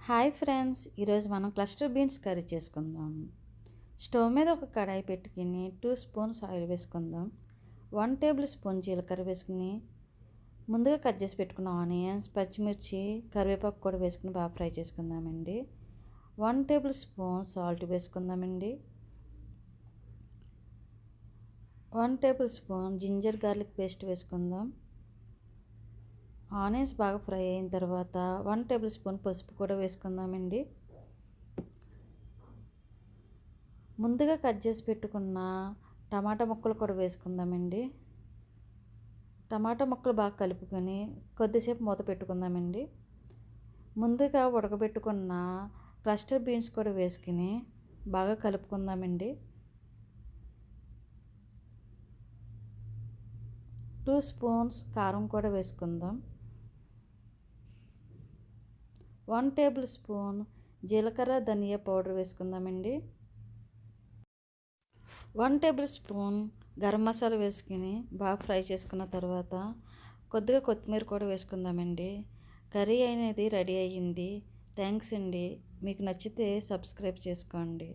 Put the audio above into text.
Hi friends, ఈరోజు మనం cluster beans curry చేసుకుందాం. స్టవ్ మీద ఒక కడాయి పెట్టుకుని 2 స్పూన్స్ ఆయిల్ వేసుకుందాం. 1 టేబుల్ స్పూన్ జీలకర్ర వేసుకుని ముందుగా కట్ చేసి పెట్టుకున్న ఆనియన్స్, పచ్చిమిర్చి, కరివేపాకు కూడా వేసుకుని బాగా ఫ్రై చేసుకుందామండి. 1 టేబుల్ స్పూన్ సాల్ట్ వేసుకుందామండి. 1 tablespoon ginger garlic paste వేసుకుందాం. ఆనియన్స్ బాగా ఫ్రై అయిన తర్వాత 1 టేబుల్ స్పూన్ పసుపు కూడా వేసుకుందామండి. ముందుగా కట్ చేసి పెట్టుకున్న టమాటా ముక్కలు కూడా వేసుకుందామండి. టమాటా ముక్కలు బాగా కలుపుకొని కొద్దిసేపు మూత పెట్టుకుందామండి. ముందుగా ఉడకబెట్టుకున్న క్లస్టర్ బీన్స్ కూడా వేసుకుని బాగా కలుపుకుందామండి. 2 స్పూన్స్ కారం కూడా వేసుకుందాం. 1 టేబుల్ స్పూన్ జీలకర్ర ధనియా పౌడర్ వేసుకుందామండి. 1 టేబుల్ స్పూన్ గరం మసాలా వేసుకుని బాగా ఫ్రై చేసుకున్న తర్వాత కొద్దిగా కొత్తిమీర కూడా వేసుకుందామండి. కర్రీ అనేది రెడీ అయ్యింది. థ్యాంక్స్ అండి. మీకు నచ్చితే సబ్స్క్రైబ్ చేసుకోండి.